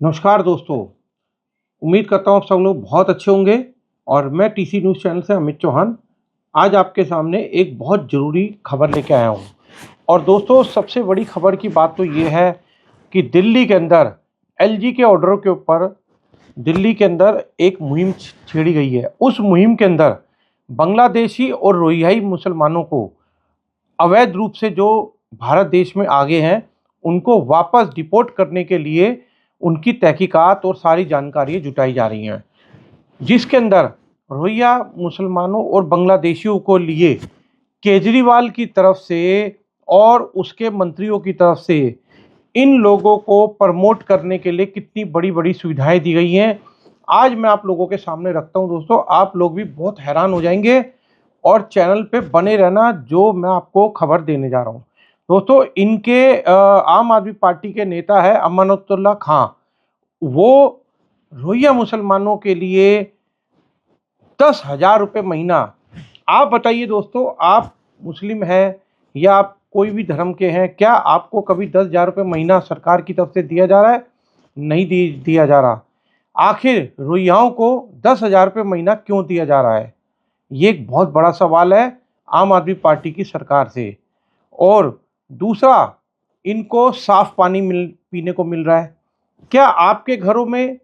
नमस्कार दोस्तों। उम्मीद करता हूँ आप सब लोग बहुत अच्छे होंगे और मैं टीसी न्यूज़ चैनल से अमित चौहान आज आपके सामने एक बहुत ज़रूरी खबर लेके आया हूँ। और दोस्तों, सबसे बड़ी खबर की बात तो ये है कि दिल्ली के अंदर एलजी के ऑर्डर के ऊपर दिल्ली के अंदर एक मुहिम छेड़ी गई है। उस मुहिम के अंदर बांग्लादेशी और रोहिंग्याई मुसलमानों को अवैध रूप से जो भारत देश में आगे हैं उनको वापस डिपोर्ट करने के लिए उनकी तहकीकात और सारी जानकारी जुटाई जा रही हैं, जिसके अंदर रोहिंग्या मुसलमानों और बांग्लादेशियों को लिए केजरीवाल की तरफ से और उसके मंत्रियों की तरफ से इन लोगों को प्रमोट करने के लिए कितनी बड़ी बड़ी सुविधाएं दी गई हैं, आज मैं आप लोगों के सामने रखता हूं। दोस्तों, आप लोग भी बहुत हैरान हो जाएंगे और चैनल पे बने रहना, जो मैं आपको खबर देने जा रहा हूं। दोस्तों, इनके आम आदमी पार्टी के नेता है अमानतुल्लाह खां। वो रोहिंग्या मुसलमानों के लिए 10,000 रुपये महीना। आप बताइए दोस्तों, आप मुस्लिम हैं या आप कोई भी धर्म के हैं, क्या आपको कभी 10,000 रुपये महीना सरकार की तरफ से दिया जा रहा है? नहीं दिया जा रहा। आखिर रोहिंग्याओं को 10,000 रुपये महीना क्यों दिया जा रहा है? ये एक बहुत बड़ा सवाल है आम आदमी पार्टी की सरकार से। और दूसरा, इनको साफ पानी पीने को मिल रहा है। क्या आपके घरों में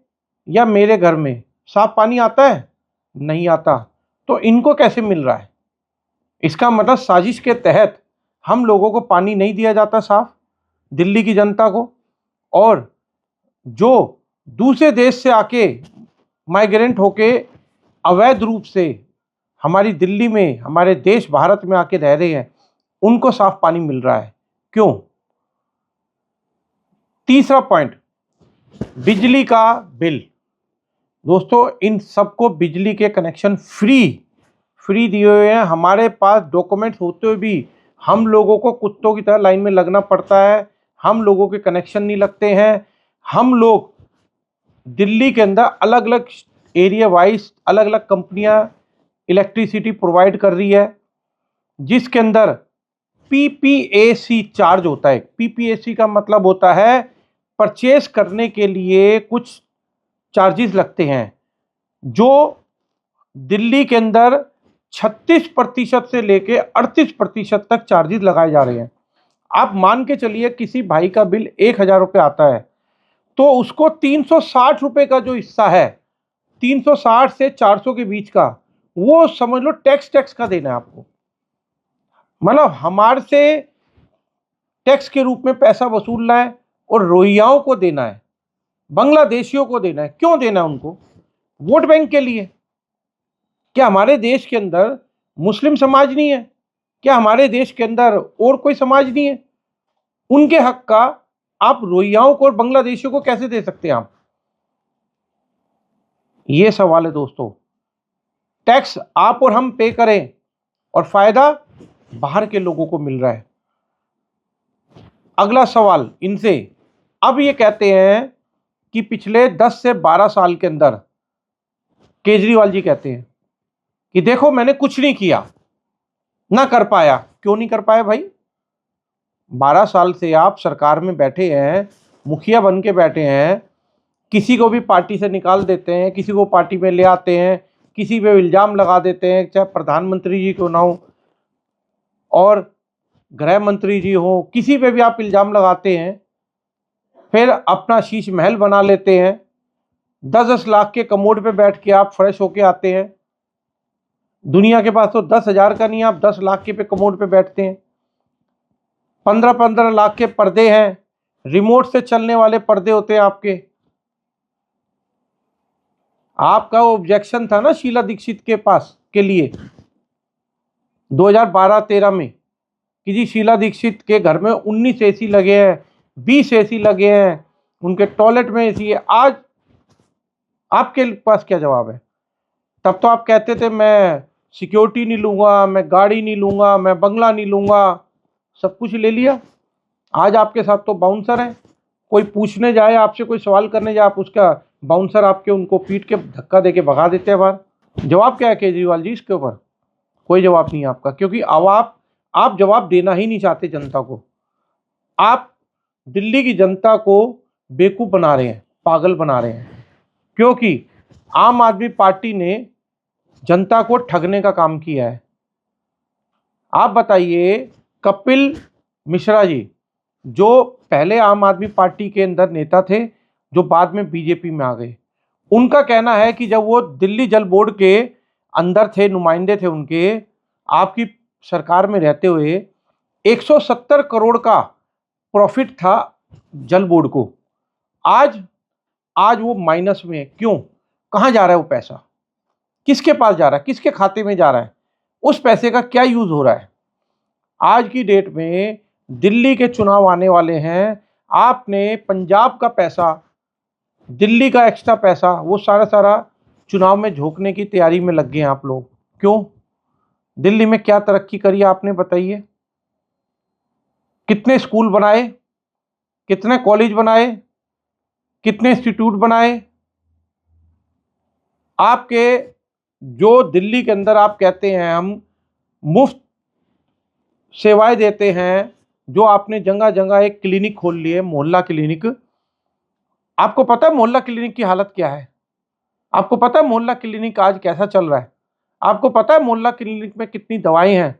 या मेरे घर में साफ पानी आता है? नहीं आता। तो इनको कैसे मिल रहा है? इसका मतलब साजिश के तहत हम लोगों को पानी नहीं दिया जाता साफ, दिल्ली की जनता को। और जो दूसरे देश से आके माइग्रेंट होके अवैध रूप से हमारी दिल्ली में, हमारे देश भारत में आके रह रहे हैं, उनको साफ पानी मिल रहा है। क्यों? तीसरा पॉइंट, बिजली का बिल। दोस्तों, इन सबको बिजली के कनेक्शन फ्री दिए हुए हैं। हमारे पास डॉक्यूमेंट्स होते हुए भी हम लोगों को कुत्तों की तरह लाइन में लगना पड़ता है। हम लोगों के कनेक्शन नहीं लगते हैं। हम लोग दिल्ली के अंदर अलग अलग एरिया वाइज अलग अलग कंपनियां इलेक्ट्रिसिटी प्रोवाइड कर रही है, जिसके अंदर पीपीएसी चार्ज होता है। पीपीएसी का मतलब होता है परचेस करने के लिए कुछ चार्जेस लगते हैं, जो दिल्ली के अंदर 36% से लेके 38% तक चार्जेस लगाए जा रहे हैं। आप मान के चलिए किसी भाई का बिल 1,000 रुपये आता है तो उसको 360 रुपये का जो हिस्सा है, 360 से 400 के बीच का, वो समझ लो टैक्स का देना है आपको। मतलब हमारे से टैक्स के रूप में पैसा वसूलना है और रोहिंग्याओं को देना है, बांग्लादेशियों को देना है। क्यों देना है उनको? वोट बैंक के लिए। क्या हमारे देश के अंदर मुस्लिम समाज नहीं है? क्या हमारे देश के अंदर और कोई समाज नहीं है? उनके हक का आप रोहिंग्याओं को और बांग्लादेशियों को कैसे दे सकते हैं आप? ये सवाल है दोस्तों। टैक्स आप और हम पे करें और फायदा बाहर के लोगों को मिल रहा है। अगला सवाल इनसे, अब ये कहते हैं कि पिछले 10 से 12 साल के अंदर केजरीवाल जी कहते हैं कि देखो मैंने कुछ नहीं किया, ना कर पाया। क्यों नहीं कर पाया भाई? 12 साल से आप सरकार में बैठे हैं, मुखिया बन के बैठे हैं, किसी को भी पार्टी से निकाल देते हैं, किसी को पार्टी में ले आते हैं, किसी पे इल्ज़ाम लगा देते हैं, चाहे प्रधानमंत्री जी क्यों ना हो और गृह मंत्री जी हो, किसी पे भी आप इल्ज़ाम लगाते हैं, फिर अपना शीश महल बना लेते हैं। 10-10 लाख के कमोड पे बैठ के आप फ्रेश होके आते हैं। दुनिया के पास तो 10,000 का नहीं, आप 10 लाख के पे कमोड पे बैठते हैं। 15-15 लाख के पर्दे हैं, रिमोट से चलने वाले पर्दे होते हैं आपके। आपका ऑब्जेक्शन था ना शीला दीक्षित के पास के लिए 2012-13 में कि जी शीला दीक्षित के घर में 19 एसी लगे हैं, 20 एसी लगे हैं, उनके टॉयलेट में एसी है। आज आपके पास क्या जवाब है? तब तो आप कहते थे मैं सिक्योरिटी नहीं लूँगा, मैं गाड़ी नहीं लूँगा, मैं बंगला नहीं लूँगा, सब कुछ ले लिया। आज आपके साथ तो बाउंसर है, कोई पूछने जाए आपसे, कोई सवाल करने जाए, आप उसका बाउंसर आपके उनको पीट के धक्का दे के भगा देते हैं बाहर। जवाब क्या है केजरीवाल जी इसके ऊपर? कोई जवाब नहीं है आपका, क्योंकि अब आप जवाब देना ही नहीं चाहते जनता को। आप दिल्ली की जनता को बेवकूफ़ बना रहे हैं। पागल बना रहे हैं, क्योंकि आम आदमी पार्टी ने जनता को ठगने का काम किया है। आप बताइए, कपिल मिश्रा जी जो पहले आम आदमी पार्टी के अंदर नेता थे, जो बाद में बीजेपी में आ गए, उनका कहना है कि जब वो दिल्ली जल बोर्ड के अंदर थे, नुमाइंदे थे उनके, आपकी सरकार में रहते हुए 170 करोड़ का प्रॉफिट था जल बोर्ड को। आज आज वो माइनस में है। क्यों? कहाँ जा रहा है वो पैसा? किसके पास जा रहा है? किसके खाते में जा रहा है? उस पैसे का क्या यूज हो रहा है? आज की डेट में दिल्ली के चुनाव आने वाले हैं, आपने पंजाब का पैसा, दिल्ली का एक्स्ट्रा पैसा, वो सारा सारा चुनाव में झोंकने की तैयारी में लग गए हैं आप लोग। क्यों? दिल्ली में क्या तरक्की करी आपने, बताइए? कितने स्कूल बनाए, कितने कॉलेज बनाए, कितने इंस्टीट्यूट बनाए? आपके जो दिल्ली के अंदर आप कहते हैं हम मुफ्त सेवाएं देते हैं, जो आपने जगह जगह एक क्लिनिक खोल लिए, मोहल्ला क्लिनिक। आपको पता है मोहल्ला क्लिनिक की हालत क्या है? आपको पता है मोहल्ला क्लिनिक आज कैसा चल रहा है? आपको पता है मोहल्ला क्लिनिक में कितनी दवाएं हैं,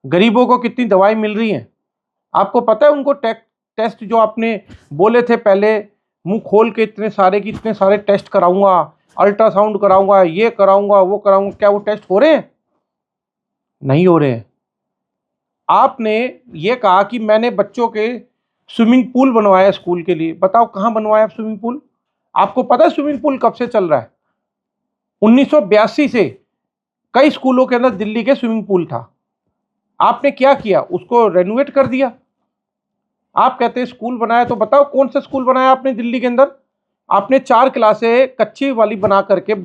गरीबों को कितनी दवाएं मिल रही हैं? आपको पता है उनको टेस्ट जो आपने बोले थे पहले, मुंह खोल के इतने सारे टेस्ट कराऊंगा, अल्ट्रासाउंड कराऊंगा, ये कराऊंगा, वो कराऊंगा, क्या वो टेस्ट हो रहे हैं? नहीं हो रहे हैं। आपने ये कहा कि मैंने बच्चों के स्विमिंग पूल बनवाया स्कूल के लिए। बताओ कहाँ बनवाया स्विमिंग पूल? आपको पता है स्विमिंग पूल कब से चल रहा है? 1982 से कई स्कूलों के अंदर दिल्ली के स्विमिंग पूल था। आपने क्या किया? उसको रेनोवेट कर दिया। आप कहते हैं स्कूल बनाया, तो बताओ कौन सा स्कूल बनाया आपने दिल्ली के अंदर? आपने 4 क्लासें कच्ची वाली बना करके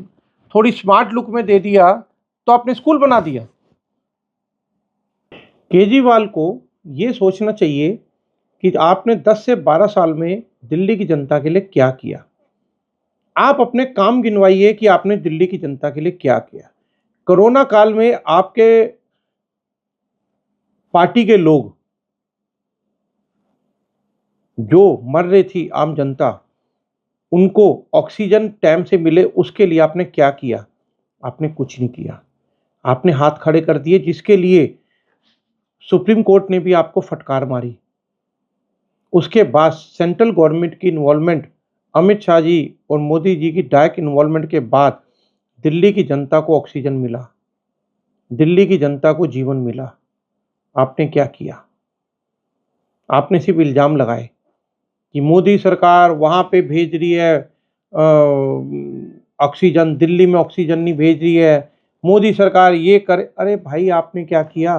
थोड़ी स्मार्ट लुक में दे दिया, तो आपने स्कूल बना दिया। केजरीवाल को ये सोचना चाहिए कि आपने 10 से 12 साल में दिल्ली की जनता के लिए क्या किया। आप अपने काम गिनवाइए कि आपने दिल्ली की जनता के लिए क्या किया। कोरोना काल में आपके पार्टी के लोग जो मर रही थी, आम जनता, उनको ऑक्सीजन टाइम से मिले, उसके लिए आपने क्या किया? आपने कुछ नहीं किया। आपने हाथ खड़े कर दिए, जिसके लिए सुप्रीम कोर्ट ने भी आपको फटकार मारी। उसके बाद सेंट्रल गवर्नमेंट की इन्वॉल्वमेंट, अमित शाह जी और मोदी जी की डायरेक्ट इन्वॉल्वमेंट के बाद दिल्ली की जनता को ऑक्सीजन मिला, दिल्ली की जनता को जीवन मिला। आपने क्या किया? आपने सिर्फ इल्ज़ाम लगाए कि मोदी सरकार वहाँ पे भेज रही है ऑक्सीजन, दिल्ली में ऑक्सीजन नहीं भेज रही है, मोदी सरकार ये करे। अरे भाई, आपने क्या किया?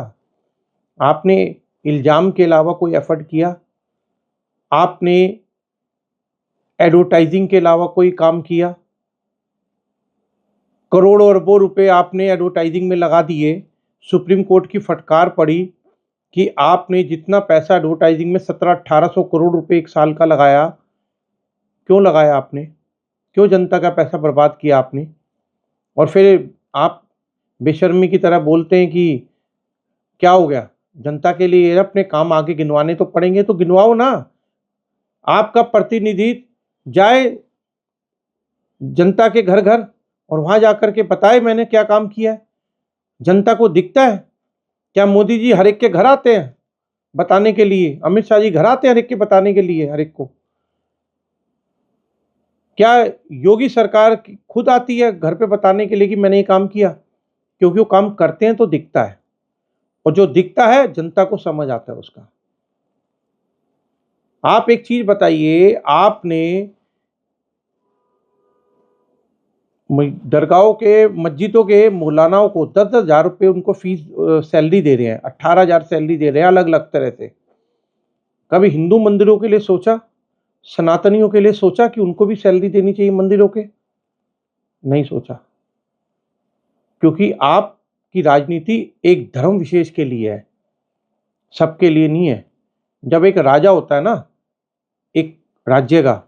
आपने इल्ज़ाम के अलावा कोई एफर्ट किया? आपने एडवर्टाइजिंग के अलावा कोई काम किया? करोड़ों अरबों रुपए आपने एडवर्टाइजिंग में लगा दिए। सुप्रीम कोर्ट की फटकार पड़ी कि आपने जितना पैसा एडवर्टाइजिंग में 1700-1800 करोड़ रुपए एक साल का लगाया। क्यों लगाया आपने? क्यों जनता का पैसा बर्बाद किया आपने? और फिर आप बेशर्मी की तरह बोलते हैं कि क्या हो गया, जनता के लिए अपने काम आगे गिनवाने तो पड़ेंगे, तो गिनवाओ ना। आपका प्रतिनिधि जाए जनता के घर घर और वहां जाकर के बताए मैंने क्या काम किया है। जनता को दिखता है? क्या मोदी जी हर एक के घर आते हैं बताने के लिए? अमित शाह जी घर आते हैं हर एक के बताने के लिए, हर एक को? क्या योगी सरकार खुद आती है घर पे बताने के लिए कि मैंने ये काम किया? क्योंकि वो काम करते हैं तो दिखता है, और जो दिखता है जनता को समझ आता है उसका। आप एक चीज बताइए, आपने दरगाहों के, मस्जिदों के मौलानाओं को 10-10 हज़ार रुपये उनको फीस सैलरी दे रहे हैं, 18,000 सैलरी दे रहे हैं अलग अलग तरह से। कभी हिंदू मंदिरों के लिए सोचा, सनातनियों के लिए सोचा कि उनको भी सैलरी देनी चाहिए मंदिरों के? नहीं सोचा, क्योंकि आपकी राजनीति एक धर्म विशेष के लिए है, सबके लिए नहीं है। जब एक राजा होता है ना एक राज्य का,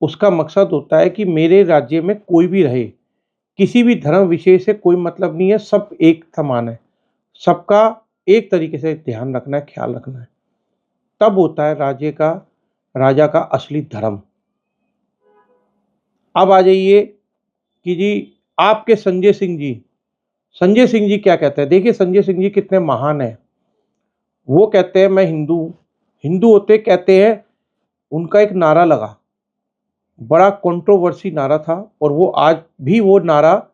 उसका मकसद होता है कि मेरे राज्य में कोई भी रहे, किसी भी धर्म विशेष से कोई मतलब नहीं है, सब एक समान है, सबका एक तरीके से ध्यान रखना है, ख्याल रखना है। तब होता है राजा का असली धर्म। अब आ जाइए कि जी आपके संजय सिंह जी क्या कहते हैं। देखिए संजय सिंह जी कितने महान हैं। वो कहते हैं मैं हिंदू हूं। हिंदू होते कहते हैं, उनका एक नारा लगा, बड़ा कंट्रोवर्सी नारा था, और वो आज भी वो नारा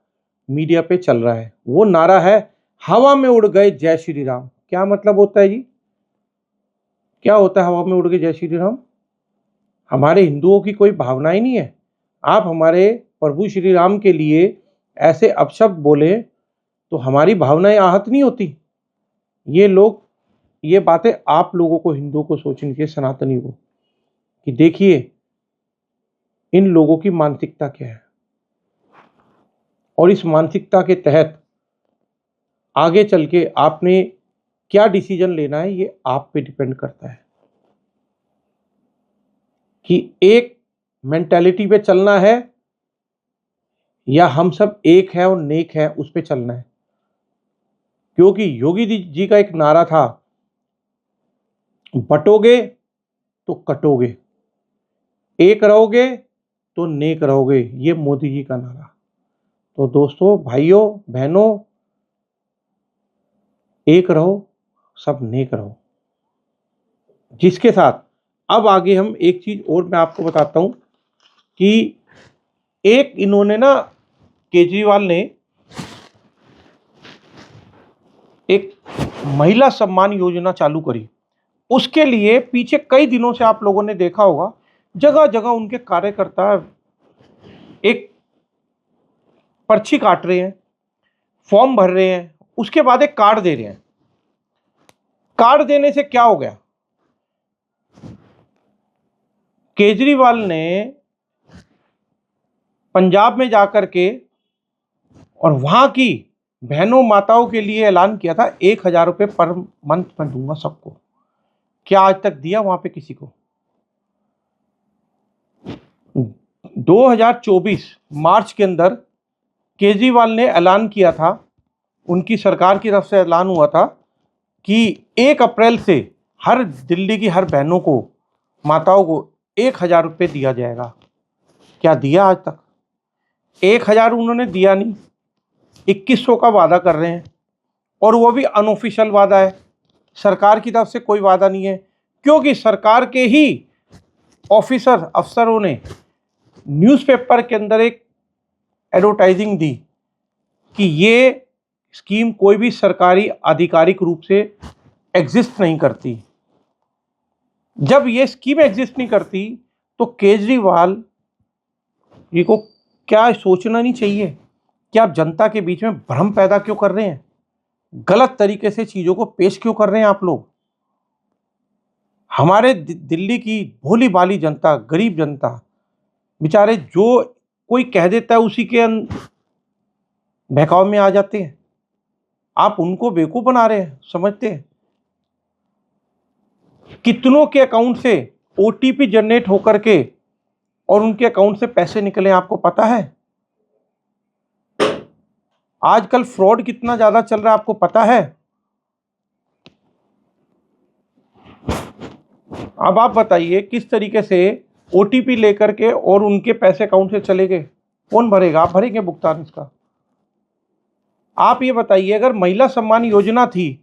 मीडिया पे चल रहा है। वो नारा है, हवा में उड़ गए जय श्री राम। क्या मतलब होता है जी? क्या होता है हवा में उड़ गए जय श्री राम? हमारे हिंदुओं की कोई भावना ही नहीं है। आप हमारे प्रभु श्री राम के लिए ऐसे अपशब्द बोले तो हमारी भावनाएं आहत नहीं होती? ये बातें आप लोगों को, हिंदुओं को सोचनी चाहिए, सनातनी को, कि देखिए इन लोगों की मानसिकता क्या है, और इस मानसिकता के तहत आगे चल के आपने क्या डिसीजन लेना है, ये आप पे डिपेंड करता है कि एक मेंटालिटी पे चलना है या हम सब एक है और नेक है उस पे चलना है। क्योंकि योगी जी का एक नारा था, बटोगे तो कटोगे, एक रहोगे तो नेक रहोगे। ये मोदी जी का नारा। तो दोस्तों, भाइयों बहनों, एक रहो, सब नेक रहो। जिसके साथ अब आगे हम एक चीज और मैं आपको बताता हूं कि एक इन्होंने ना, केजरीवाल ने एक महिला सम्मान योजना चालू करी। उसके लिए पीछे कई दिनों से आप लोगों ने देखा होगा, जगह जगह उनके कार्यकर्ता एक पर्ची काट रहे हैं, फॉर्म भर रहे हैं, उसके बाद एक कार्ड दे रहे हैं। कार्ड देने से क्या हो गया? केजरीवाल ने पंजाब में जाकर के और वहां की बहनों माताओं के लिए ऐलान किया था, 1,000 रुपये पर मंथ मैं दूंगा सबको। क्या आज तक दिया वहां पे किसी को? 2024 मार्च के अंदर केजरीवाल ने ऐलान किया था, उनकी सरकार की तरफ से ऐलान हुआ था कि 1 अप्रैल से हर दिल्ली की हर बहनों को, माताओं को 1,000 रुपये दिया जाएगा। क्या दिया आज तक? 1,000 उन्होंने दिया नहीं, 2,100 का वादा कर रहे हैं, और वो भी अनऑफिशियल वादा है, सरकार की तरफ से कोई वादा नहीं है। क्योंकि सरकार के ही अफसरों ने न्यूज़पेपर के अंदर एक एडवर्टाइजिंग दी कि ये स्कीम कोई भी सरकारी आधिकारिक रूप से एग्जिस्ट नहीं करती। जब ये स्कीम एग्जिस्ट नहीं करती तो केजरीवाल जी को क्या सोचना नहीं चाहिए कि आप जनता के बीच में भ्रम पैदा क्यों कर रहे हैं? गलत तरीके से चीजों को पेश क्यों कर रहे हैं आप लोग? हमारे दिल्ली की भोली भाली जनता, गरीब जनता, बेचारे जो कोई कह देता है उसी के बहकाव में आ जाते हैं। आप उनको बेवकूफ बना रहे हैं, समझते हैं? कितनों के अकाउंट से ओटीपी जनरेट होकर के और उनके अकाउंट से पैसे निकले, आपको पता है? आजकल फ्रॉड कितना ज्यादा चल रहा है, आपको पता है? अब आप बताइए किस तरीके से ओटीपी लेकर के और उनके पैसे अकाउंट से चले गए। कौन भरेगा? आप भरेंगे भुगतान इसका? आप ये बताइए, अगर महिला सम्मान योजना थी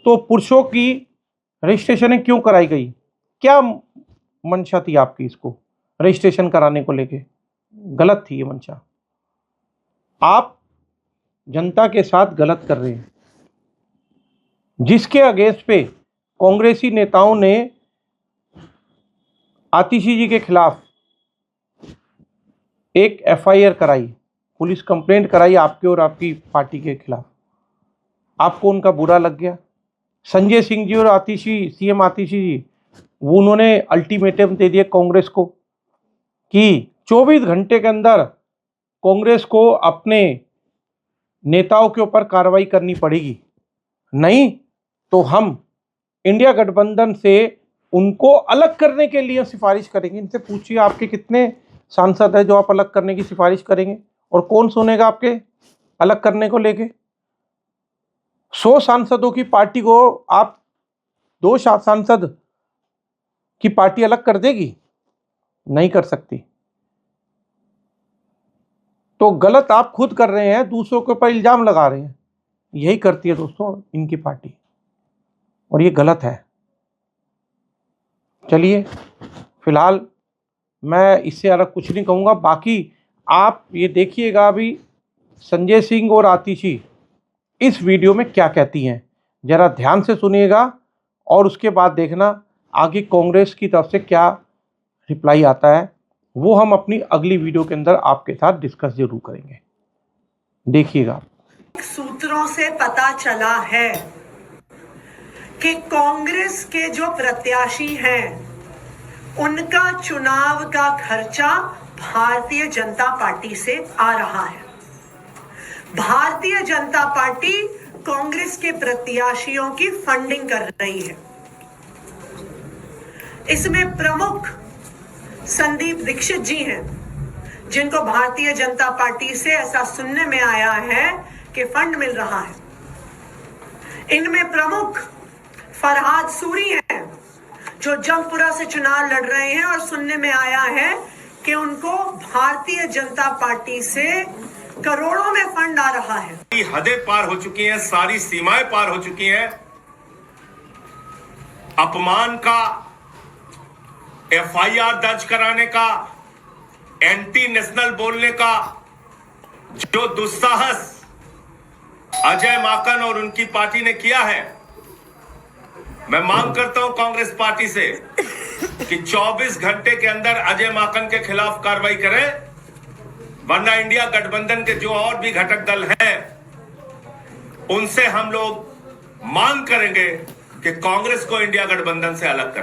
तो पुरुषों की रजिस्ट्रेशन क्यों कराई गई? क्या मंशा थी आपकी इसको रजिस्ट्रेशन कराने को लेके? गलत थी ये मंशा। आप जनता के साथ गलत कर रहे हैं, जिसके अगेंस्ट पे कांग्रेसी नेताओं ने आतिशी जी के खिलाफ एक एफआईआर कराई, पुलिस कंप्लेंट कराई आपके और आपकी पार्टी के खिलाफ। आपको उनका बुरा लग गया। संजय सिंह जी और आतिशी, सीएम आतिशी जी, वो उन्होंने अल्टीमेटम दे दिया कांग्रेस को कि 24 घंटे के अंदर कांग्रेस को अपने नेताओं के ऊपर कार्रवाई करनी पड़ेगी, नहीं तो हम इंडिया गठबंधन से उनको अलग करने के लिए सिफारिश करेंगे। इनसे पूछिए आपके कितने सांसद है जो आप अलग करने की सिफारिश करेंगे, और कौन सुनेगा आपके अलग करने को लेके? 100 सांसदों की पार्टी को आप 2 सांसद की पार्टी अलग कर देगी? नहीं कर सकती। तो गलत आप खुद कर रहे हैं, दूसरों के ऊपर इल्जाम लगा रहे हैं। यही करती है दोस्तों इनकी पार्टी, और ये गलत है। चलिए, फिलहाल मैं इससे अलग कुछ नहीं कहूँगा। बाकी आप ये देखिएगा अभी संजय सिंह और आतिशी इस वीडियो में क्या कहती हैं, ज़रा ध्यान से सुनिएगा और उसके बाद देखना आगे कांग्रेस की तरफ से क्या रिप्लाई आता है। वो हम अपनी अगली वीडियो के अंदर आपके साथ डिस्कस जरूर करेंगे। देखिएगा। सूत्रों से पता चला है कि कांग्रेस के जो प्रत्याशी हैं उनका चुनाव का खर्चा भारतीय जनता पार्टी से आ रहा है। भारतीय जनता पार्टी कांग्रेस के प्रत्याशियों की फंडिंग कर रही है। इसमें प्रमुख संदीप दीक्षित जी हैं, जिनको भारतीय जनता पार्टी से ऐसा सुनने में आया है कि फंड मिल रहा है। इनमें प्रमुख फरहाद सूरी हैं, जो जंगपुरा से चुनाव लड़ रहे हैं और सुनने में आया है कि उनको भारतीय जनता पार्टी से करोड़ों में फंड आ रहा है। हदें पार हो चुकी हैं, सारी सीमाएं पार हो चुकी हैं। अपमान का एफआईआर दर्ज कराने का, एंटी नेशनल बोलने का जो दुस्साहस अजय माकन और उनकी पार्टी ने किया है, मैं मांग करता हूं कांग्रेस पार्टी से कि 24 घंटे के अंदर अजय माकन के खिलाफ कार्रवाई करें, वरना इंडिया गठबंधन के जो और भी घटक दल हैं उनसे हम लोग मांग करेंगे कि कांग्रेस को इंडिया गठबंधन से अलग करें।